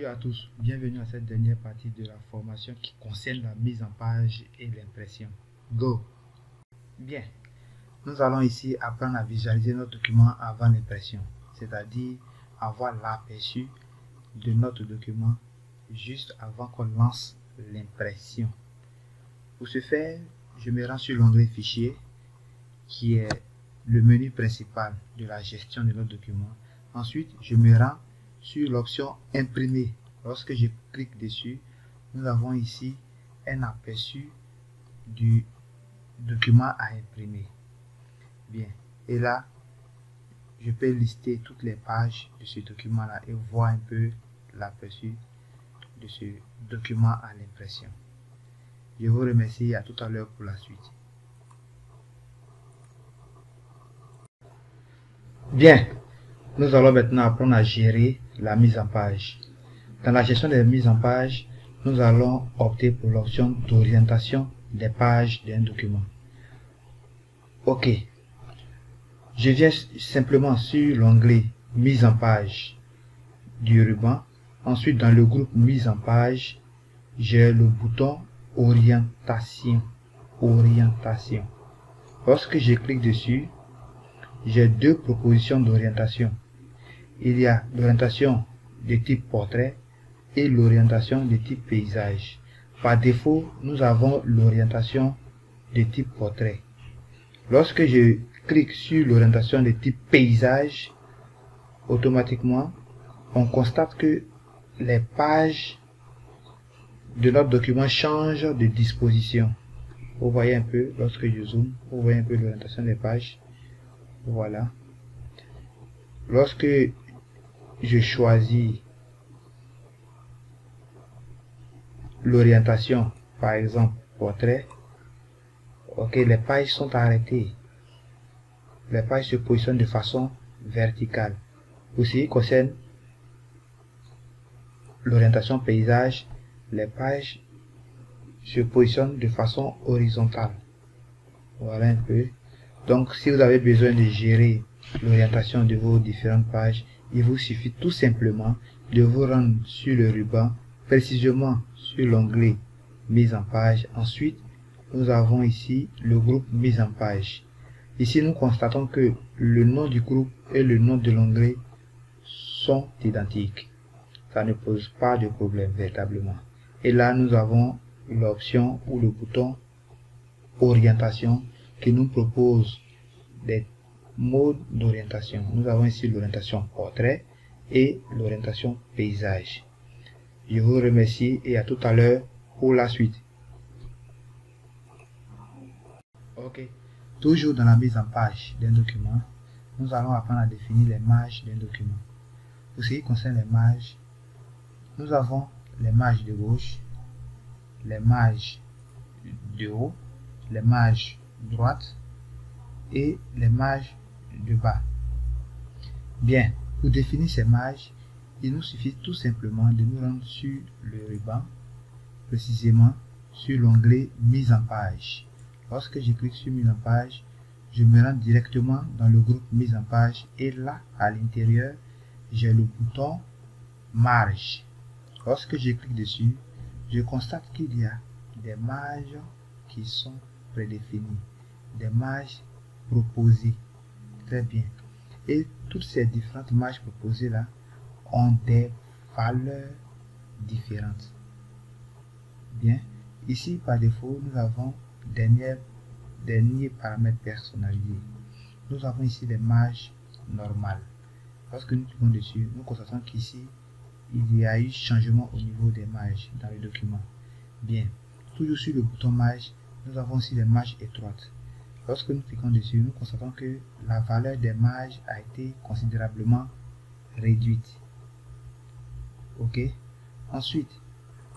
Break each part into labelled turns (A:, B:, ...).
A: Salut à tous, bienvenue à cette dernière partie de la formation qui concerne la mise en page et l'impression. Go! Bien, nous allons ici apprendre à visualiser notre document avant l'impression, c'est-à-dire avoir l'aperçu de notre document juste avant qu'on lance l'impression. Pour ce faire, je me rends sur l'onglet Fichier, qui est le menu principal de la gestion de notre document. Ensuite, je me rends sur l'option Imprimer. Lorsque je clique dessus, nous avons ici un aperçu du document à imprimer. Bien, et là, je peux lister toutes les pages de ce document-là et voir un peu l'aperçu de ce document à l'impression. Je vous remercie, à tout à l'heure pour la suite. Bien, nous allons maintenant apprendre à gérer la mise en page. Dans la gestion des mises en page, nous allons opter pour l'option d'orientation des pages d'un document. Ok, je viens simplement sur l'onglet mise en page du ruban. Ensuite, dans le groupe mise en page, j'ai le bouton orientation. Orientation. Lorsque je clique dessus, j'ai deux propositions d'orientation. Il y a l'orientation de type portrait et l'orientation de type paysage. Par défaut, nous avons l'orientation de type portrait. Lorsque je clique sur l'orientation de type paysage, automatiquement, on constate que les pages de notre document changent de disposition. Vous voyez un peu, lorsque je zoome, vous voyez un peu l'orientation des pages. Voilà. Lorsque je choisis l'orientation, par exemple portrait, ok, les pages sont arrêtées. Les pages se positionnent de façon verticale. Pour ce qui concerne l'orientation paysage, les pages se positionnent de façon horizontale. Voilà un peu. Donc, si vous avez besoin de gérer l'orientation de vos différentes pages, il vous suffit tout simplement de vous rendre sur le ruban, précisément sur l'onglet mise en page. Ensuite, nous avons ici le groupe mise en page. Ici, nous constatons que le nom du groupe et le nom de l'onglet sont identiques. Ça ne pose pas de problème véritablement. Et là, nous avons l'option ou le bouton orientation qui nous propose des modes d'orientation. Nous avons ici l'orientation portrait et l'orientation paysage. Je vous remercie et à tout à l'heure pour la suite. Ok, toujours dans la mise en page d'un document, nous allons apprendre à définir les marges d'un document. Pour ce qui concerne les marges, nous avons les marges de gauche, les marges de haut, les marges droite et les marges de bas. Bien, pour définir ces marges, il nous suffit tout simplement de nous rendre sur le ruban, précisément sur l'onglet mise en page. Lorsque je clique sur mise en page, je me rends directement dans le groupe mise en page et là, à l'intérieur, j'ai le bouton marge. Lorsque je clique dessus, je constate qu'il y a des marges qui sont prédéfinies, des marges proposées. Très bien. Et toutes ces différentes marges proposées là ont des valeurs différentes. Bien. Ici, par défaut, nous avons dernier paramètre personnalisé. Nous avons ici les marges normales. Lorsque nous cliquons dessus, nous constatons qu'ici, il y a eu changement au niveau des marges dans le document. Bien. Toujours sur le bouton marge, nous avons aussi les marges étroites. Lorsque nous cliquons dessus, nous constatons que la valeur des marges a été considérablement réduite. Ok. Ensuite,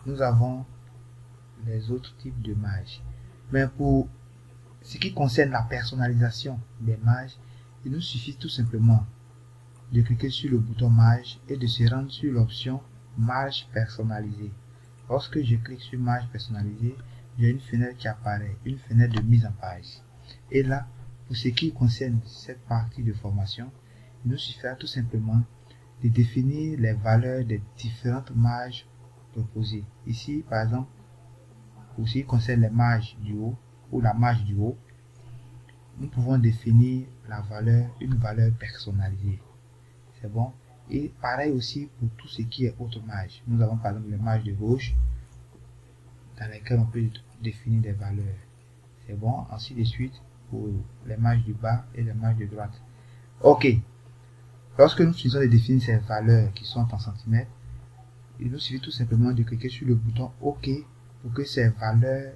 A: nous avons les autres types de marges. Mais pour ce qui concerne la personnalisation des marges, il nous suffit tout simplement de cliquer sur le bouton marge et de se rendre sur l'option marge personnalisée. Lorsque je clique sur marge personnalisée, j'ai une fenêtre qui apparaît, une fenêtre de mise en page. Et là, pour ce qui concerne cette partie de formation, il nous suffit tout simplement de définir les valeurs des différentes marges proposées. Ici, par exemple, pour ce qui concerne les marges du haut ou la marge du haut, nous pouvons définir une valeur personnalisée. C'est bon. Et pareil aussi pour tout ce qui est autre marge. Nous avons par exemple les marges de gauche dans lesquelles on peut définir des valeurs. C'est bon. Ainsi de suite pour les marges du bas et les marges de droite. Ok. Lorsque nous finissons de définir ces valeurs qui sont en centimètres, il nous suffit tout simplement de cliquer sur le bouton OK pour que ces valeurs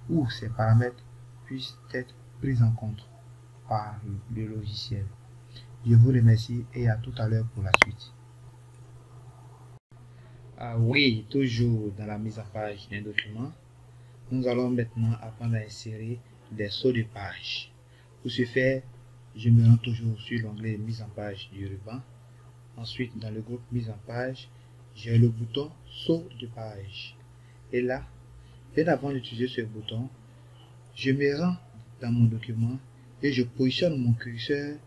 A: ou ces paramètres puissent être pris en compte par le logiciel. Je vous remercie et à tout à l'heure pour la suite. Ah oui, toujours dans la mise en page d'un document, nous allons maintenant apprendre à insérer des sauts de page. Pour ce faire, je me rends toujours sur l'onglet mise en page du ruban. Ensuite, dans le groupe mise en page, j'ai le bouton saut de page. Et là, bien avant d'utiliser ce bouton, je me rends dans mon document et je positionne mon curseur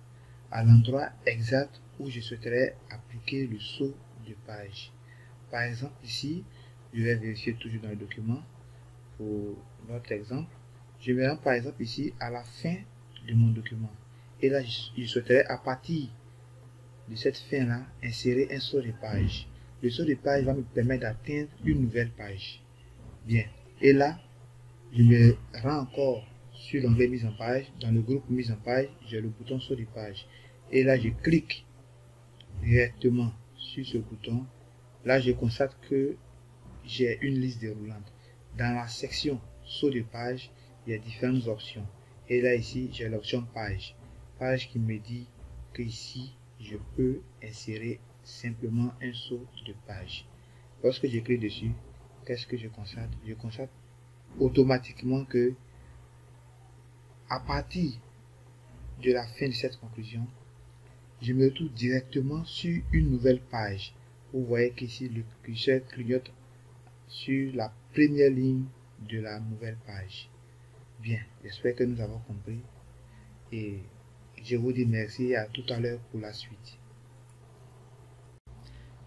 A: à l'endroit exact où je souhaiterais appliquer le saut de page. Par exemple, ici, je vais vérifier toujours dans le document pour notre exemple. Je me rends par exemple ici à la fin de mon document. Et là, je souhaiterais à partir de cette fin-là insérer un saut de page. Le saut de page va me permettre d'atteindre une nouvelle page. Bien. Et là, je me rends encore sur l'onglet mise en page. Dans le groupe mise en page, j'ai le bouton saut de page. Et là, je clique directement sur ce bouton. Là, je constate que j'ai une liste déroulante. Dans la section saut de page, il y a différentes options. Et là, ici, j'ai l'option page. Page qui me dit que ici, je peux insérer simplement un saut de page. Lorsque je clique dessus, qu'est-ce que je constate? Je constate automatiquement que à partir de la fin de cette conclusion, je me retrouve directement sur une nouvelle page. Vous voyez qu'ici le curseur clignote sur la première ligne de la nouvelle page. Bien, j'espère que nous avons compris et je vous dis merci et à tout à l'heure pour la suite.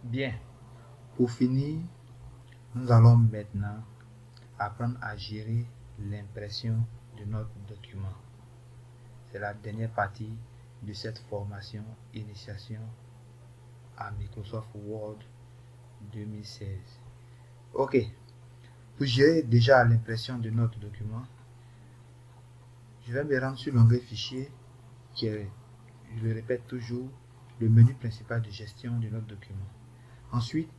A: Bien, pour finir, nous allons maintenant apprendre à gérer l'impression de notre document. C'est la dernière partie de cette formation initiation à Microsoft Word 2016. Ok, pour gérer déjà l'impression de notre document, je vais me rendre sur l'onglet fichier qui est, je le répète toujours, le menu principal de gestion de notre document. Ensuite,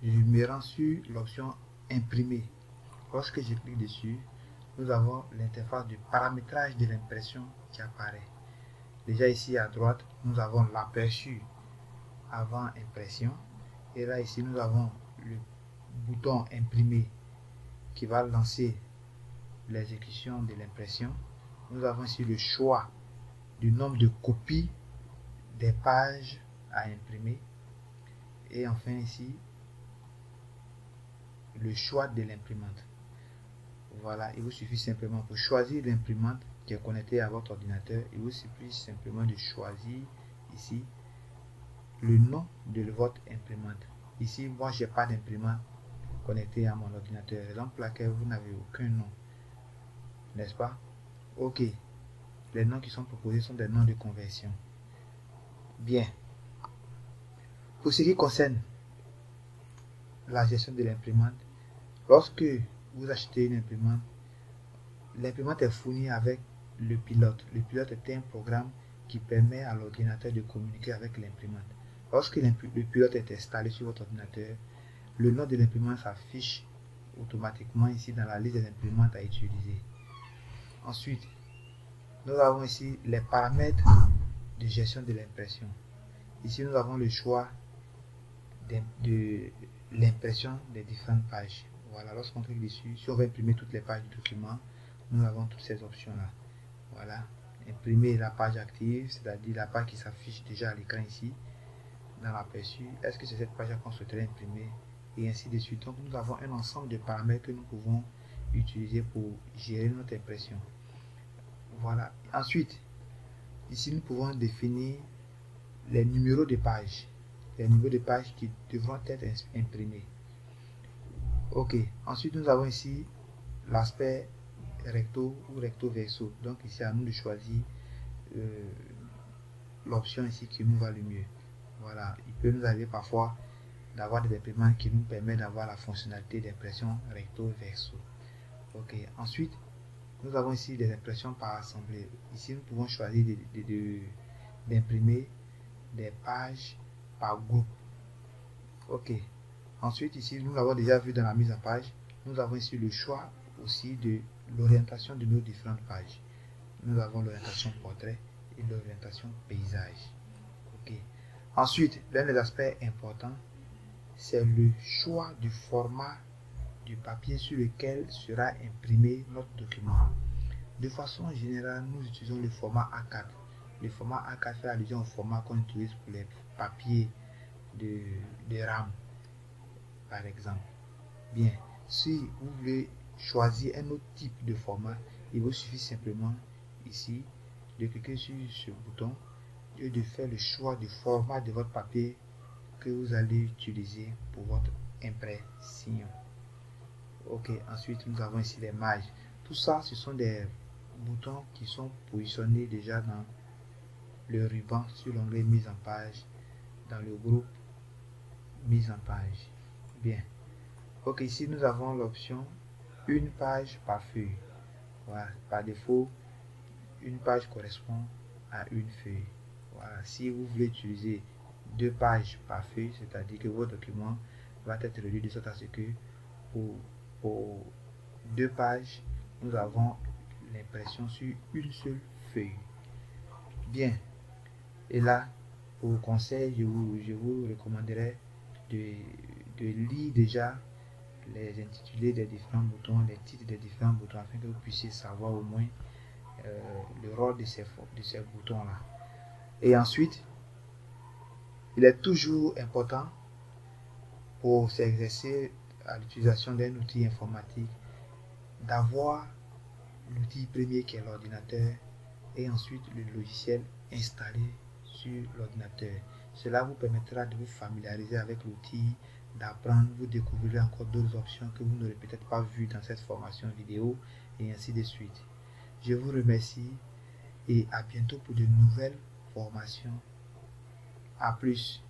A: je me rends sur l'option imprimer. Lorsque je clique dessus, nous avons l'interface de paramétrage de l'impression qui apparaît. Déjà ici à droite, nous avons l'aperçu avant impression. Et là ici, nous avons le bouton imprimer qui va lancer l'exécution de l'impression. Nous avons ici le choix du nombre de copies des pages à imprimer. Et enfin ici, le choix de l'imprimante. Voilà, il vous suffit simplement pour choisir l'imprimante qui est connectée à votre ordinateur. Il vous suffit simplement de choisir ici le nom de votre imprimante. Ici, moi, j'ai pas d'imprimante connectée à mon ordinateur, raison pour laquelle vous n'avez aucun nom, n'est-ce pas? Ok, les noms qui sont proposés sont des noms de conversion. Bien, pour ce qui concerne la gestion de l'imprimante, lorsque vous achetez une imprimante, l'imprimante est fournie avec le pilote. Le pilote est un programme qui permet à l'ordinateur de communiquer avec l'imprimante. Lorsque le pilote est installé sur votre ordinateur, le nom de l'imprimante s'affiche automatiquement ici dans la liste des imprimantes à utiliser. Ensuite, nous avons ici les paramètres de gestion de l'impression. Ici, nous avons le choix de l'impression des différentes pages. Voilà, lorsqu'on clique dessus, si on veut imprimer toutes les pages du document, nous avons toutes ces options-là. Voilà, imprimer la page active, c'est-à-dire la page qui s'affiche déjà à l'écran ici, dans l'aperçu. Est-ce que c'est cette page qu'on souhaiterait imprimer? Et ainsi de suite. Donc, nous avons un ensemble de paramètres que nous pouvons utiliser pour gérer notre impression. Voilà. Ensuite, ici, nous pouvons définir les numéros de pages. les niveaux de pages qui devront être imprimés. Ok, ensuite nous avons ici l'aspect recto ou recto verso. Donc ici à nous de choisir l'option ici qui nous va le mieux. Voilà, il peut nous arriver parfois d'avoir des imprimantes qui nous permettent d'avoir la fonctionnalité d'impression recto verso. Ok, ensuite nous avons ici des impressions par assemblée. Ici nous pouvons choisir d'imprimer des pages par groupe. Ok, ensuite ici nous l'avons déjà vu dans la mise en page. Nous avons ici le choix aussi de l'orientation de nos différentes pages. Nous avons l'orientation portrait et l'orientation paysage. Ok. Ensuite, l'un des aspects importants, c'est le choix du format du papier sur lequel sera imprimé notre document. De façon générale, nous utilisons le format A4. Le format A4 fait allusion au format qu'on utilise pour les papiers de RAM, par exemple. Bien, si vous voulez choisir un autre type de format, il vous suffit simplement ici de cliquer sur ce bouton et de faire le choix du format de votre papier que vous allez utiliser pour votre impression. Ok, ensuite nous avons ici les marges. Tout ça, ce sont des boutons qui sont positionnés déjà dans le ruban sur l'onglet mise en page, dans le groupe mise en page. Bien. Ok, ici nous avons l'option une page par feuille. Voilà, par défaut, une page correspond à une feuille. Voilà, si vous voulez utiliser 2 pages par feuille, c'est-à-dire que votre document va être réduit de sorte à ce que pour 2 pages, nous avons l'impression sur une seule feuille. Bien, et là, pour conseil, je vous recommanderais de lire déjà les intitulés des différents boutons, les titres des différents boutons, afin que vous puissiez savoir au moins le rôle de ces boutons là. Et ensuite, il est toujours important pour s'exercer à l'utilisation d'un outil informatique d'avoir l'outil premier qui est l'ordinateur et ensuite le logiciel installé sur l'ordinateur. Cela vous permettra de vous familiariser avec l'outil, d'apprendre, vous découvrirez encore d'autres options que vous n'aurez peut-être pas vues dans cette formation vidéo et ainsi de suite. Je vous remercie et à bientôt pour de nouvelles formations. À plus.